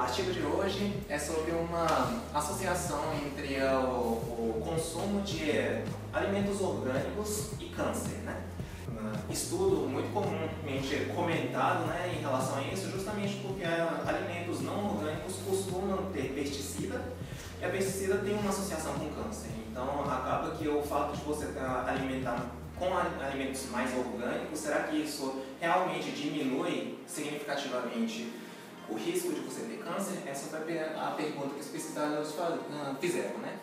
artigo de hoje é sobre uma associação entre o consumo de alimentos orgânicos e câncer, né? Um estudo muito comumente comentado, né, em relação a isso, justamente porque alimentos não orgânicos costumam ter pesticida, e a pesticida tem uma associação com câncer. Então acaba que o fato de você alimentar com alimentos mais orgânicos, será que isso realmente diminui significativamente o risco de você ter câncer? Essa foi a pergunta que os pesquisadores fizeram, né?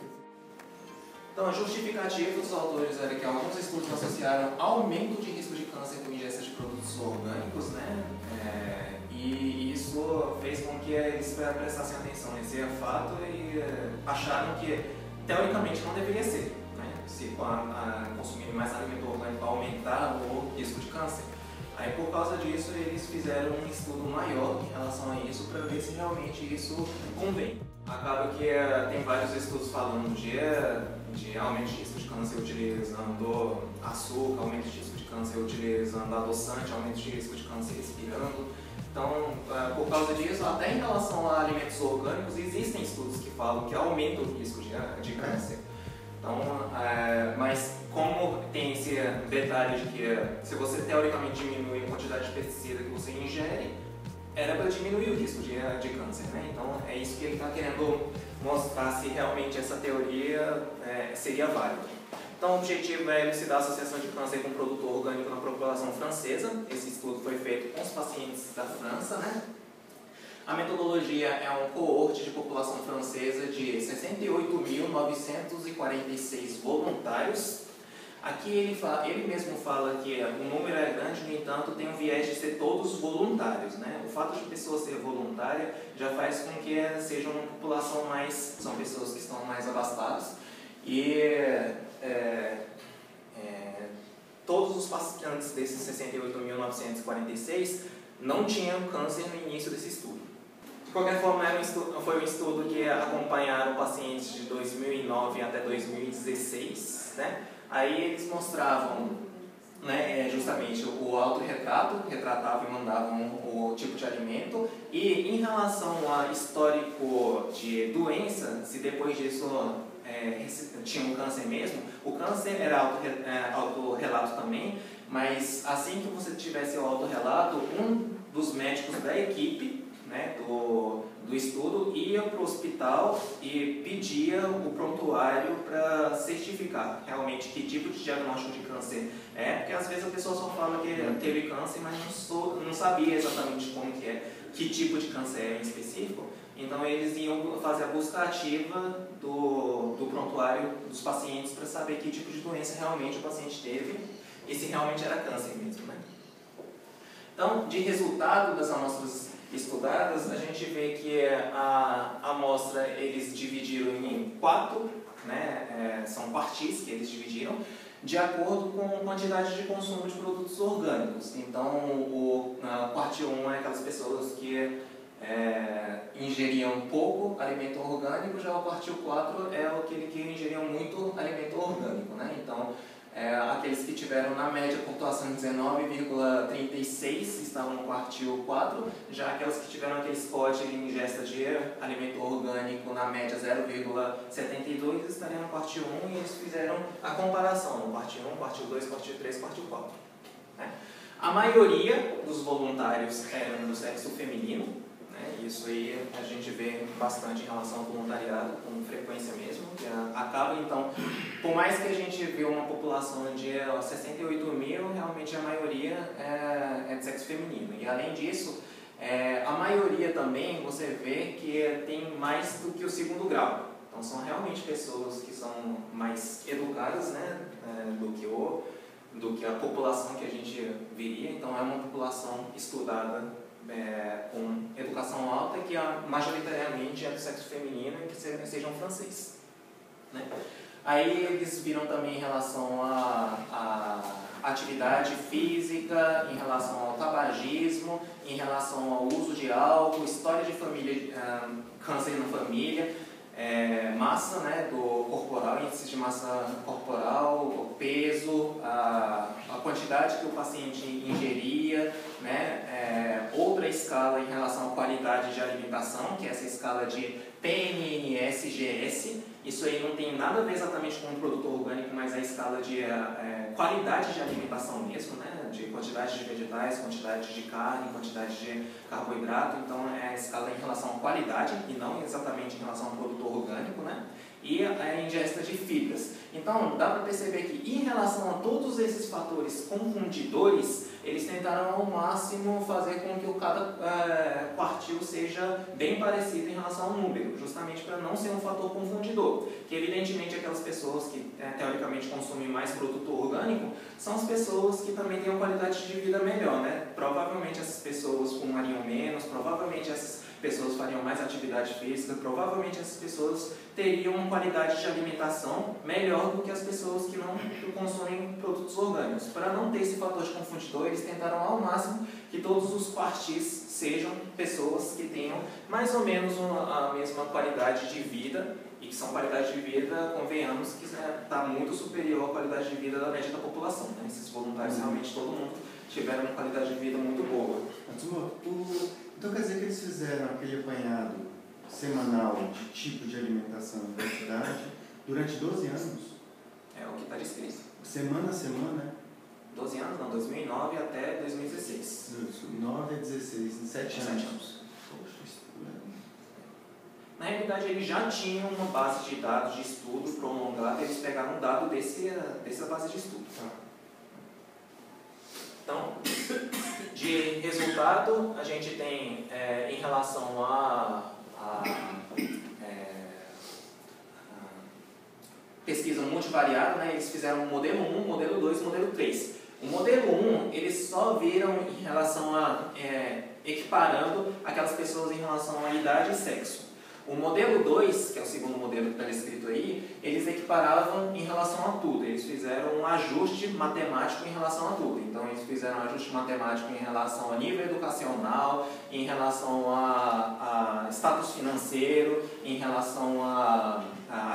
Então, a justificativa dos autores era que alguns estudos associaram aumento de risco de câncer com ingesta de produtos orgânicos, né? E isso fez com que eles prestassem atenção nesse fato e acharam que, teoricamente, não deveria ser, né? Se consumir mais alimento orgânico aumentar o risco de câncer. Aí, por causa disso, eles fizeram um estudo maior em relação a isso para ver se realmente isso convém. Acaba que tem vários estudos falando de aumento de risco de câncer utilizando açúcar, aumento de risco de câncer utilizando adoçante, aumento de risco de câncer respirando. Então, por causa disso, até em relação a alimentos orgânicos, existem estudos que falam que aumenta o risco de câncer. Então, mas como tem esse detalhe de que se você teoricamente diminui a quantidade de pesticida que você ingere, era para diminuir o risco de câncer, né? Então é isso que ele está querendo mostrar, se realmente essa teoria seria válida. Então o objetivo é elucidar a associação de câncer com produto orgânico na população francesa. Esse estudo foi feito com os pacientes da França, né? A metodologia é um coorte de população francesa de 68.946 voluntários. Aqui ele mesmo fala que o número é grande, no entanto, tem um viés de ser todos voluntários, né? O fato de pessoa ser voluntária já faz com que seja uma população são pessoas que estão mais abastadas e todos os participantes desses 68.946 não tinham câncer no início desse estudo. De qualquer forma, foi um estudo que acompanharam pacientes de 2009 até 2016, né? Aí eles mostravam, né, justamente o autorretrato, retratavam e mandavam o tipo de alimento, e em relação ao histórico de doença, se depois disso tinha um câncer mesmo, o câncer era autorrelato também, mas assim que você tivesse o autorrelato, um dos médicos da equipe, né, do estudo ia para o hospital e pedia o prontuário para certificar realmente que tipo de diagnóstico de câncer é, porque às vezes a pessoa só fala que teve câncer, mas não sabia exatamente como que tipo de câncer é em específico. Então eles iam fazer a busca ativa do prontuário dos pacientes para saber que tipo de doença realmente o paciente teve e se realmente era câncer mesmo, né? Então, de resultado das amostras estudadas, a gente vê que a amostra eles dividiram em 4, né, são quartis que eles dividiram, de acordo com a quantidade de consumo de produtos orgânicos. Então, o quartil 1 é aquelas pessoas que ingeriam pouco alimento orgânico, já o quartil 4 é aquele que ingeriam muito alimento orgânico, né? Então, aqueles que tiveram na média pontuação de 19,36 estavam no quartil 4, já aquelas que tiveram aquele score de ingesta de alimento orgânico na média 0,72 estariam no quartil 1 e eles fizeram a comparação no quartil 1, quartil 2, quartil 3, quartil 4. Né? A maioria dos voluntários eram do sexo feminino. Isso aí a gente vê bastante em relação ao voluntariado, com frequência mesmo, que acaba então, por mais que a gente vê uma população de 68 mil, realmente a maioria é de sexo feminino. E além disso, a maioria também você vê que tem mais do que o segundo grau. Então são realmente pessoas que são mais educadas, né, do que a população que a gente viria. Então é uma população estudada com educação alta, que majoritariamente é do sexo feminino e que sejam francês, né? Aí eles viram também em relação à atividade física, em relação ao tabagismo, em relação ao uso de álcool, história de família, câncer na família, massa, né, do corporal, índice de massa corporal, o peso, a quantidade que o paciente ingeria, né, outra escala em relação à qualidade de alimentação, que é essa escala de PNNS-GS. Isso aí não tem nada a ver exatamente com o produto orgânico, mas é a escala de qualidade de alimentação mesmo, né? De quantidade de vegetais, quantidade de carne, quantidade de carboidrato. Então é a escala em relação à qualidade e não exatamente em relação ao produto orgânico, né? E a ingesta de fibras. Então dá para perceber que em relação a todos esses fatores confundidores, eles tentaram ao máximo fazer com que cada quartil seja bem parecido em relação ao número, justamente para não ser um fator confundidor. Que evidentemente aquelas pessoas que teoricamente consumem mais produto orgânico são as pessoas que também têm uma qualidade de vida melhor, né? Provavelmente essas pessoas fumariam menos, provavelmente essas pessoas fariam mais atividade física, provavelmente essas pessoas teriam uma qualidade de alimentação melhor do que as pessoas que não consomem produtos orgânicos. Para não ter esse fator de confundidor, eles tentaram ao máximo que todos os quartis sejam pessoas que tenham mais ou menos a mesma qualidade de vida, e que são qualidade de vida, convenhamos, que está muito superior à qualidade de vida da média da população, né? Esses voluntários, realmente todo mundo tiveram uma qualidade de vida muito boa. Então quer dizer que eles fizeram aquele apanhado semanal de tipo de alimentação e quantidade durante 12 anos? É o que está descrito. Semana a semana? 12 anos, não, 2009 até 2016. 9 a 16, em 7 anos. Poxa, isso Na realidade, eles já tinham uma base de dados de estudo prolongada, eles pegaram um dado dessa base de estudo. Então, de resultado, a gente tem em relação a pesquisa multivariada, né, eles fizeram o modelo 1, modelo 2 e modelo 3. O modelo 1, eles só viram em relação a equiparando aquelas pessoas em relação à idade e sexo. O modelo 2, que é o segundo modelo que está escrito aí, eles equiparavam em relação a tudo. Eles fizeram um ajuste matemático em relação a tudo. Então, eles fizeram um ajuste matemático em relação a nível educacional, em relação a status financeiro, em relação a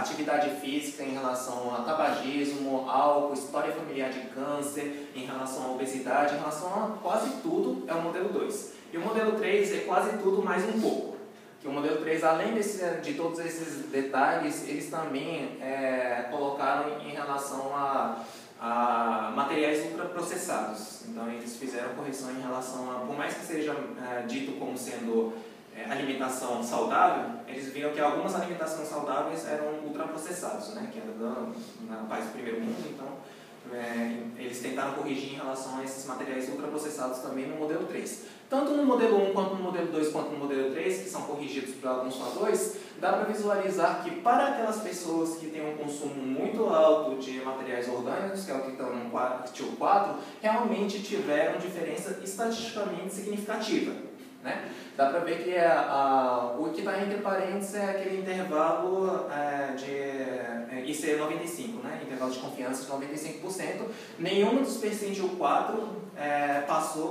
atividade física, em relação a tabagismo, álcool, história familiar de câncer, em relação à obesidade, em relação a quase tudo é o modelo 2. E o modelo 3 é quase tudo mais um pouco. Que o modelo 3, além de todos esses detalhes, eles também colocaram em relação a materiais ultraprocessados. Então, eles fizeram correção em relação a, por mais que seja dito como sendo alimentação saudável, eles viram que algumas alimentações saudáveis eram ultraprocessados, né? Que era na paz do primeiro mundo. Então, eles tentaram corrigir em relação a esses materiais ultraprocessados também no modelo 3. Tanto no modelo 1, quanto no modelo 2, quanto no modelo 3, que são corrigidos por alguns fatores, dá para visualizar que para aquelas pessoas que têm um consumo muito alto de materiais orgânicos, que é o que estão no quartil 4, realmente tiveram diferença estatisticamente significativa, né? Dá para ver que o que está entre parênteses é aquele intervalo de IC95, né? Intervalo de confiança de 95%. Nenhum dos percentil 4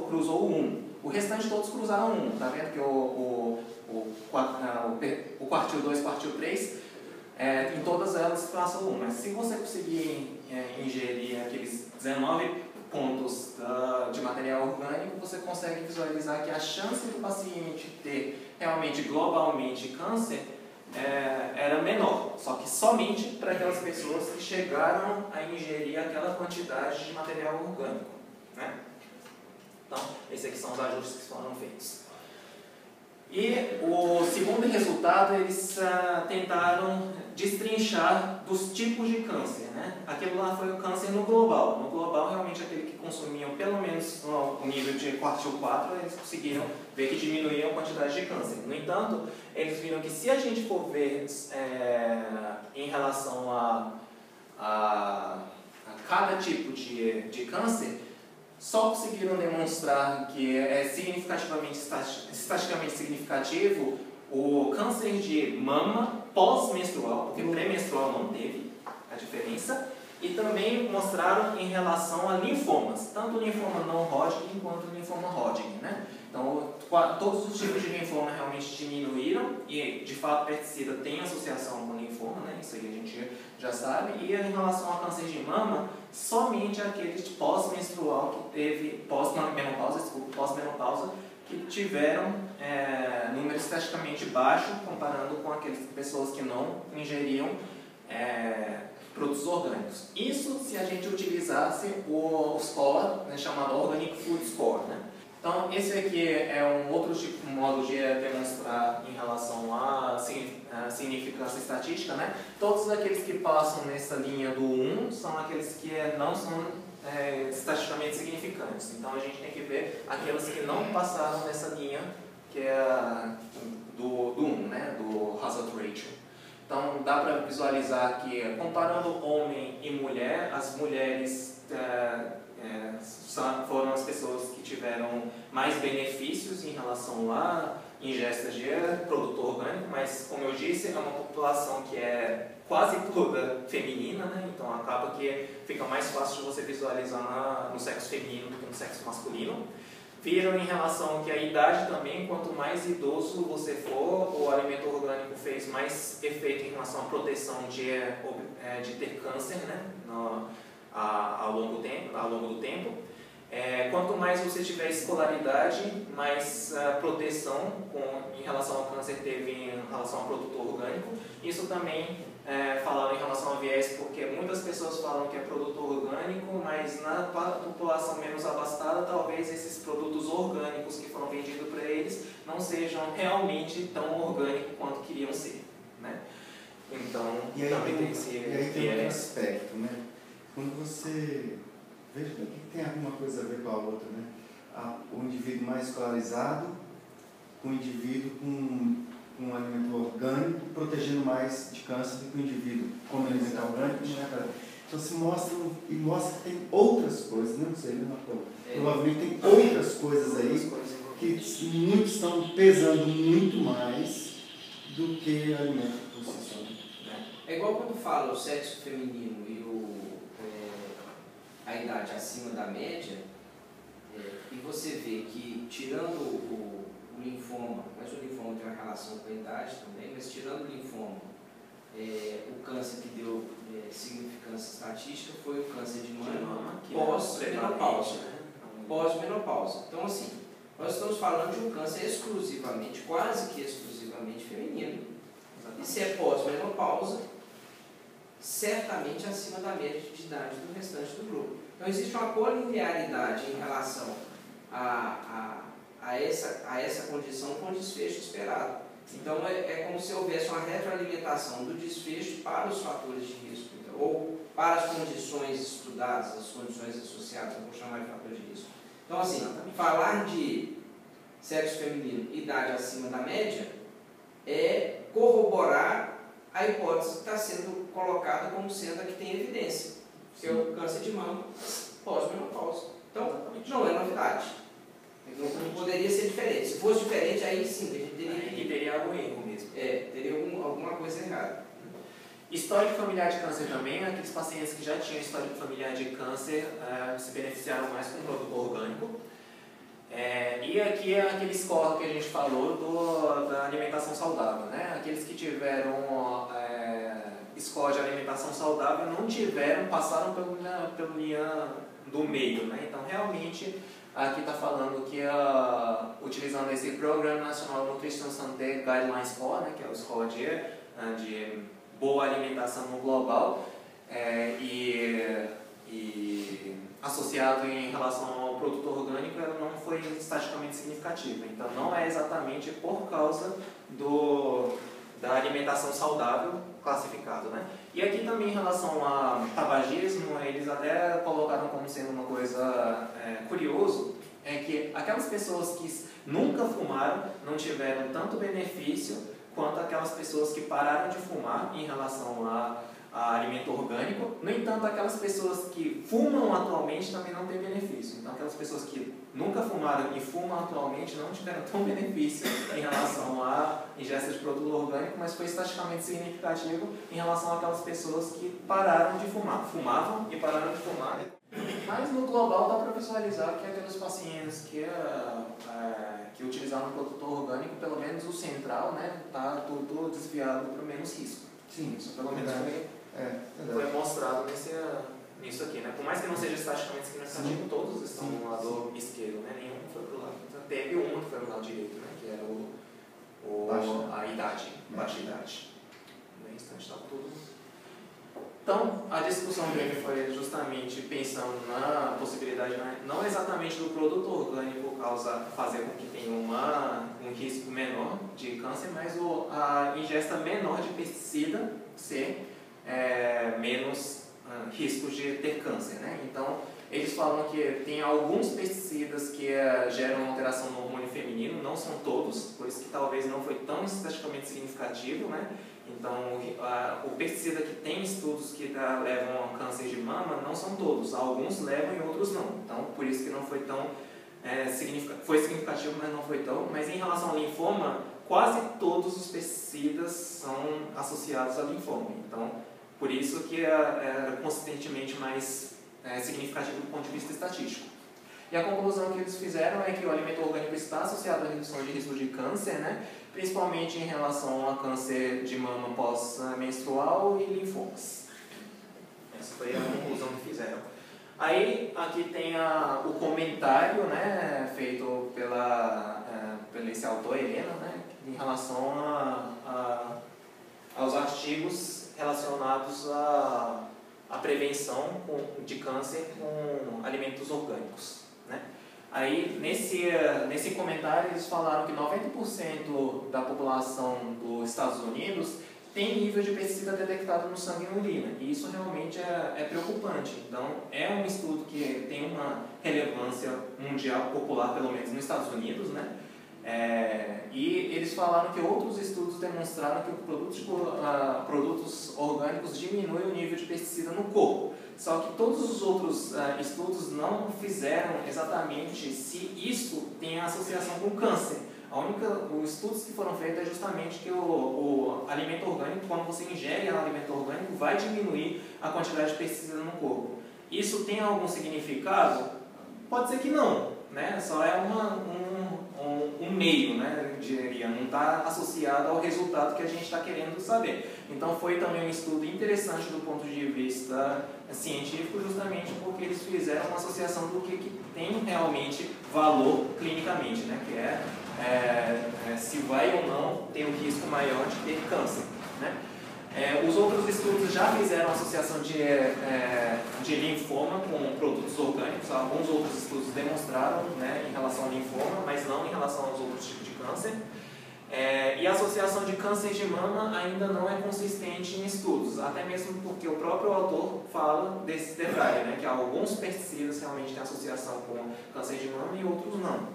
cruzou o 1. O restante todos cruzaram 1. Está vendo que o quartil 2 e o quartil 3, em todas elas passam 1. Mas se você conseguir ingerir aqueles 19 pontos de material orgânico, você consegue visualizar que a chance do paciente ter realmente globalmente câncer era menor, só que somente para aquelas pessoas que chegaram a ingerir aquela quantidade de material orgânico, né? Então, esses aqui são os ajustes que foram feitos. E o segundo resultado, eles tentaram destrinchar dos tipos de câncer, né? Aquilo lá foi o câncer no global. No global, realmente, aquele que consumiam pelo menos o nível de quartil 4, eles conseguiram ver que diminuía a quantidade de câncer. No entanto, eles viram que se a gente for ver em relação a cada tipo de câncer, só conseguiram demonstrar que é estatisticamente significativo o câncer de mama pós-menstrual, porque pré-menstrual não teve a diferença, e também mostraram em relação a linfomas, tanto o linfoma não Hodgkin quanto o linfoma Hodgkin, né? Então, todos os tipos de linfoma realmente diminuíram, e de fato pesticida tem associação com linfoma, né? Isso aí a gente já sabe. E em relação ao câncer de mama, somente aquele pós-menstrual que teve, pós-menopausa, que tiveram número estatisticamente baixo comparando com aquelas pessoas que não ingeriam produtos orgânicos. Isso se a gente utilizasse o score, né, chamado Organic Food Score, né? Então, esse aqui é um outro modo de demonstrar em relação à significância estatística, né? Todos aqueles que passam nessa linha do 1 são aqueles que não são estatisticamente significantes. Então, a gente tem que ver aqueles que não passaram nessa linha, que é do 1, né? Do Hazard Ratio. Então, dá para visualizar que, comparando homem e mulher, as mulheres foram as pessoas que tiveram mais benefícios em relação à ingesta de produto orgânico, mas, como eu disse, é uma população que é quase toda feminina, né? Então acaba que fica mais fácil de você visualizar no sexo feminino do que no sexo masculino. Viram em relação que a idade também, quanto mais idoso você for, o alimento orgânico fez mais efeito em relação à proteção de ter câncer, né? Ao longo do tempo. Quanto mais você tiver escolaridade, mais proteção em relação ao câncer teve em relação ao produto orgânico. Isso também falado em relação ao viés, porque muitas pessoas falam que é produto orgânico, mas na população menos abastada, talvez esses produtos orgânicos que foram vendidos para eles não sejam realmente tão orgânicos quanto queriam ser, né? Então, também tem esse viés. E aí tem outro aspecto, né? Quando você... Veja bem, o que tem alguma coisa a ver com a outra, né? O indivíduo mais escolarizado, com o indivíduo com um alimento orgânico, protegendo mais de câncer do que o indivíduo com alimento orgânico. Então se mostra que tem outras coisas, não sei, né? Provavelmente tem outras coisas aí que muitos estão pesando muito mais do que o alimento por si só. É igual quando fala o sexo feminino e a idade acima da média, e você vê que, tirando o linfoma, mas o linfoma tem uma relação com a idade também, mas tirando o linfoma, o câncer que deu significância estatística foi o câncer de mama pós-menopausa. Pós-menopausa. Então, assim, nós estamos falando de um câncer exclusivamente, quase que exclusivamente feminino. E se é pós-menopausa, certamente acima da média de idade do restante do grupo. Então existe uma colinearidade em relação a essa condição com o desfecho esperado. Então é como se houvesse uma retroalimentação do desfecho para os fatores de risco, então, ou para as condições estudadas, as condições associadas, eu vou chamar de fatores de risco. Então assim, falar de sexo feminino, idade acima da média, é corroborar a hipótese que está sendo colocada como sendo a que tem evidência, que é o câncer de mama pós-menopausa. Então, não é novidade. Não poderia ser diferente. Se fosse diferente, aí sim, a gente teria algum erro mesmo. Teria alguma coisa errada. Histórico familiar de câncer também, aqueles pacientes que já tinham histórico familiar de câncer se beneficiaram mais com o produto orgânico. E aqui é aquele score que a gente falou da alimentação saudável, né? Aqueles que tiveram score de alimentação saudável não passaram pela linha do meio, né? Então realmente aqui está falando que utilizando esse Programa Nacional Nutrition Santé Guideline Score, né? Que é o score de boa alimentação no global, e associado em relação ao produto orgânico, ela não foi estatisticamente significativa. Então, não é exatamente por causa da alimentação saudável classificado, né? E aqui também em relação a tabagismo, eles até colocaram como sendo uma coisa curioso, é que aquelas pessoas que nunca fumaram não tiveram tanto benefício quanto aquelas pessoas que pararam de fumar em relação a alimento orgânico. No entanto, aquelas pessoas que fumam atualmente também não têm benefício. Então, aquelas pessoas que nunca fumaram e fumam atualmente não tiveram tão benefício em relação à ingesta de produto orgânico, mas foi estatisticamente significativo em relação àquelas pessoas que pararam de fumar. Fumavam e pararam de fumar. Mas no global dá para visualizar que aqueles pacientes que utilizaram o produto orgânico, pelo menos o central, né, está tudo desviado para o menos risco. Sim, isso pelo menos foi mostrado nisso aqui, né? Por mais que não seja estatisticamente significativo, todos estão no lado esquerdo, né? Nenhum foi para o lado teve uma que foi no lado direito, né, que era a idade, baixa idade. No instante estava tudo. Então, a discussão dele foi justamente pensando na possibilidade, não exatamente do produto orgânico fazer com que tenha um risco menor de câncer, mas a ingesta menor de pesticida ser menos risco de ter câncer, né? Então, eles falam que tem alguns pesticidas que geram alteração no hormônio feminino, não são todos, por isso que talvez não foi tão estatisticamente significativo, né? Então, o pesticida que tem estudos que levam a câncer de mama não são todos, alguns levam e outros não. Então, por isso que não foi tão foi significativo, mas não foi tão. Mas em relação ao linfoma, quase todos os pesticidas são associados ao linfoma. Então, por isso que é consistentemente mais significativo do ponto de vista estatístico. E a conclusão que eles fizeram é que o alimento orgânico está associado à redução de risco de câncer, né? Principalmente em relação a câncer de mama pós-menstrual e linfomas. Essa foi a conclusão que fizeram. Aí, aqui tem o comentário, né, feito pelo esse autor, Helena, né, em relação aos artigos relacionados à prevenção de câncer com alimentos orgânicos, né? Aí, nesse comentário, eles falaram que 90% da população dos Estados Unidos tem nível de pesticida detectado no sangue e na urina, e isso realmente é preocupante. Então, é um estudo que tem uma relevância mundial, popular, pelo menos nos Estados Unidos, né? E eles falaram que outros estudos demonstraram que produtos orgânicos diminuem o nível de pesticida no corpo. Só que todos os outros estudos não fizeram exatamente se isso tem associação com câncer. Os estudos que foram feitos é justamente que o alimento orgânico, quando você ingere um alimento orgânico, vai diminuir a quantidade de pesticida no corpo. Isso tem algum significado? Pode ser que não, né? Só é um meio, né? Diria, não está associado ao resultado que a gente está querendo saber. Então foi também um estudo interessante do ponto de vista científico, justamente porque eles fizeram uma associação do que tem realmente valor clinicamente, né? Que se vai ou não ter um risco maior de ter câncer, né? Os outros estudos já fizeram associação de linfoma com produtos orgânicos. Alguns outros estudos demonstraram, né, em relação ao linfoma, mas não em relação aos outros tipos de câncer. E a associação de câncer de mama ainda não é consistente em estudos, até mesmo porque o próprio autor fala desse detalhe, né, que alguns pesticidas realmente têm associação com câncer de mama e outros não.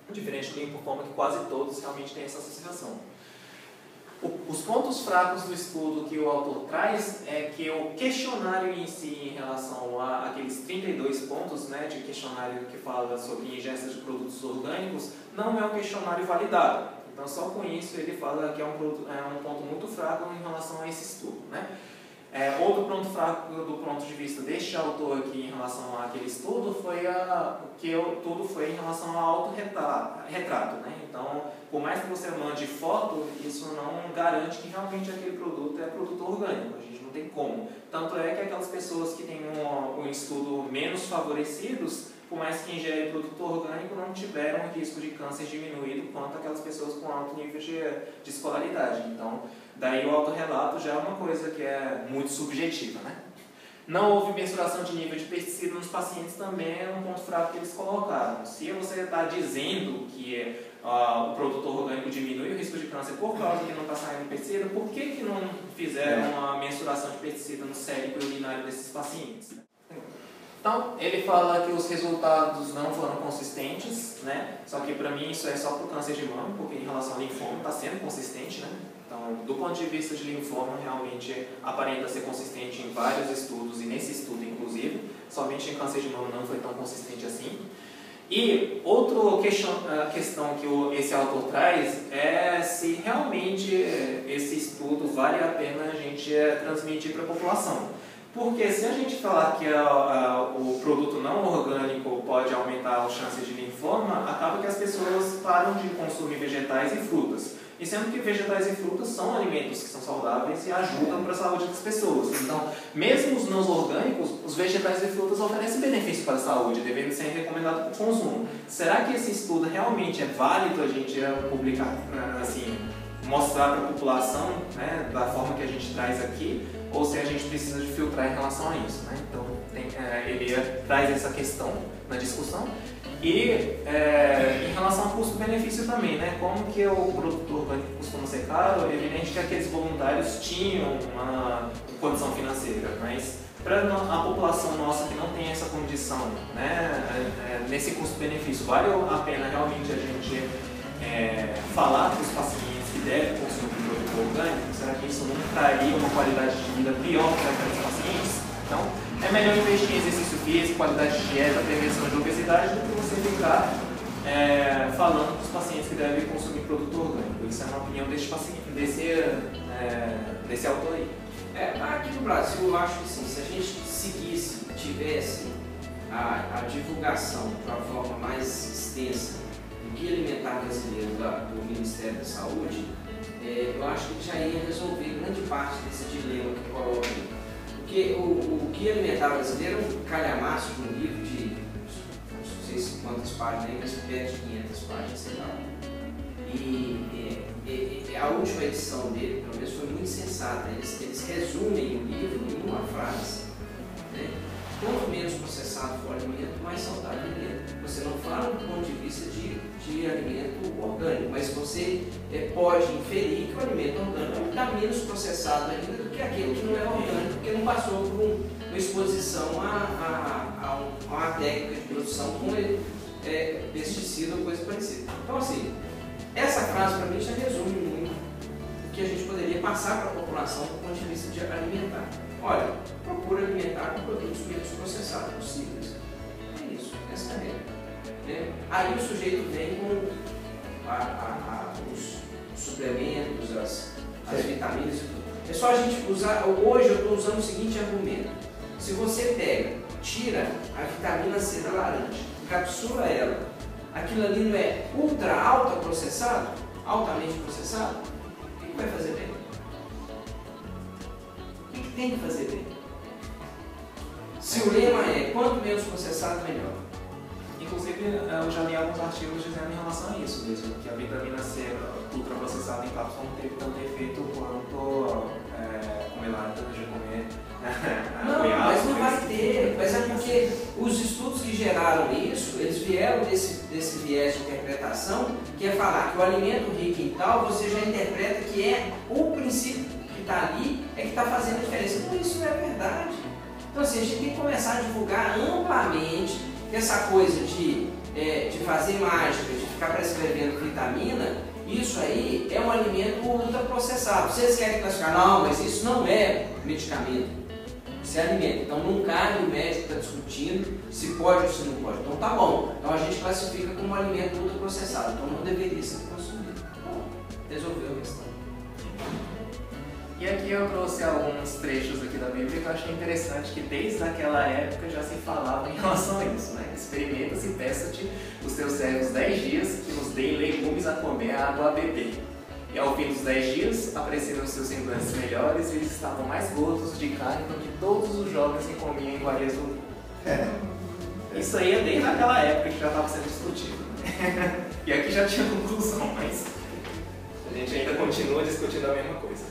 Diferente do linfoma, que quase todos realmente têm essa associação. Os pontos fracos do estudo que o autor traz é que o questionário em si, em relação àqueles 32 pontos, né, de questionário que fala sobre ingesta de produtos orgânicos, não é um questionário validado. Então, só com isso ele fala que é um ponto muito fraco em relação a esse estudo, né? Outro ponto fraco do ponto de vista deste autor aqui em relação àquele estudo foi tudo foi em relação ao autorretrato, né? Então, por mais que você mande foto, isso não garante que realmente aquele produto é produto orgânico, a gente não tem como. Tanto é que aquelas pessoas que têm um estudo menos favorecidos, por mais que ingerem produto orgânico, não tiveram o risco de câncer diminuído quanto aquelas pessoas com alto nível de escolaridade. Então, daí o autorrelato já é uma coisa que é muito subjetiva, né? Não houve mensuração de nível de pesticida nos pacientes também é um ponto fraco que eles colocaram. Se você está dizendo que o produto orgânico diminui o risco de câncer por causa que não está saindo pesticida, por que não fizeram a mensuração de pesticida no cérebro e urinário desses pacientes? Então, ele fala que os resultados não foram consistentes, né? Só que para mim isso é só para o câncer de mama, porque em relação ao linfoma está sendo consistente, né? Então, do ponto de vista de linfoma, realmente aparenta ser consistente em vários estudos, e nesse estudo inclusive, somente em câncer de mama não foi tão consistente assim. E outra questão que esse autor traz é se realmente esse estudo vale a pena a gente transmitir para a população. Porque se a gente falar que o produto não orgânico pode aumentar as chances de linfoma, acaba que as pessoas param de consumir vegetais e frutas. E sendo que vegetais e frutas são alimentos que são saudáveis e ajudam para a saúde das pessoas. Então, mesmo os não orgânicos, os vegetais e frutas oferecem benefício para a saúde, devendo ser recomendado para o consumo. Será que esse estudo realmente é válido a gente publicar, assim, mostrar para a população, né, da forma que a gente traz aqui, ou se a gente precisa de filtrar em relação a isso, né? Então, ele traz essa questão na discussão. E em relação ao custo-benefício também, né? Como que o produto orgânico costuma ser caro, é evidente que aqueles voluntários tinham uma condição financeira, mas para a população nossa que não tem essa condição, né, nesse custo-benefício, vale a pena realmente a gente falar para os pacientes que devem consumir produto orgânico? Será que isso não traria uma qualidade de vida pior para aqueles pacientes? Então, é melhor investir em exercício físico, qualidade de dieta, prevenção de obesidade, do que você ficar falando para os pacientes que devem consumir produto orgânico. Isso é uma opinião desse autor aí. Aqui no Brasil, eu acho que sim, se a gente seguisse, tivesse a divulgação de uma forma mais extensa do Guia Alimentar Brasileiro do Ministério da Saúde, eu acho que já ia resolver grande parte desse dilema que coloca aí. Porque o Guia Alimentar Brasileiro é um calhamaço de um livro de não sei se quantas páginas, mas perto de 500 páginas, sei lá. E a última edição dele, pelo menos, foi muito sensata. Eles resumem o livro em uma frase, né? Quanto menos processado for o alimento, mais saudável ele é. Você não fala do ponto de vista de alimento orgânico, mas você pode inferir que o alimento orgânico está menos processado ainda do que aquele que não é orgânico, porque não passou por uma exposição a uma técnica de produção com pesticida ou coisa parecida. Então, assim, essa frase para mim já resume muito o que a gente poderia passar para a população do ponto de vista de alimentar. Olha, procura alimentar com produtos menos processados possíveis. É isso, essa é a regra. Aí o sujeito vem com os suplementos, as vitaminas e tudo. É só a gente usar. Hoje eu estou usando o seguinte argumento: se você tira a vitamina C da laranja, capsula ela, aquilo ali não é ultra alta processado, altamente processado, o que vai fazer bem? O que tem que fazer bem? Se o lema é quanto menos processado, melhor. Inclusive, eu já li alguns artigos dizendo em relação a isso mesmo, que a vitamina C ultraprocessada em cápsula não teve tanto efeito quanto comer laranja, comer... Não, mas não vai ter. Mas é porque os estudos que geraram isso, eles vieram desse viés de interpretação, que é falar que o alimento rico em tal, você já interpreta que é o princípio que está ali, é que está fazendo a diferença. Então isso não é verdade. Então assim, a gente tem que começar a divulgar amplamente que essa coisa de fazer mágica, de ficar prescrevendo vitamina, isso aí é um alimento ultraprocessado. Vocês querem classificar? Não, mas isso não é medicamento. Isso é alimento. Então não cabe o médico estar discutindo se pode ou se não pode. Então tá bom. Então a gente classifica como alimento ultraprocessado. Então não deveria ser consumido. Bom, resolveu a questão. E aqui eu trouxe alguns trechos aqui da Bíblia que eu achei interessante, que desde aquela época já se falava em relação a isso, né? Experimenta-se e peça-te os teus servos 10 dias, que nos deem legumes a comer, água a beber. E ao fim dos 10 dias, apareceram seus semblantes melhores e eles estavam mais gordos de carne do que todos os jovens que comiam em iguarias do mundo. Isso aí é desde aquela época que já estava sendo discutido, né? E aqui já tinha conclusão, mas a gente ainda continua discutindo a mesma coisa.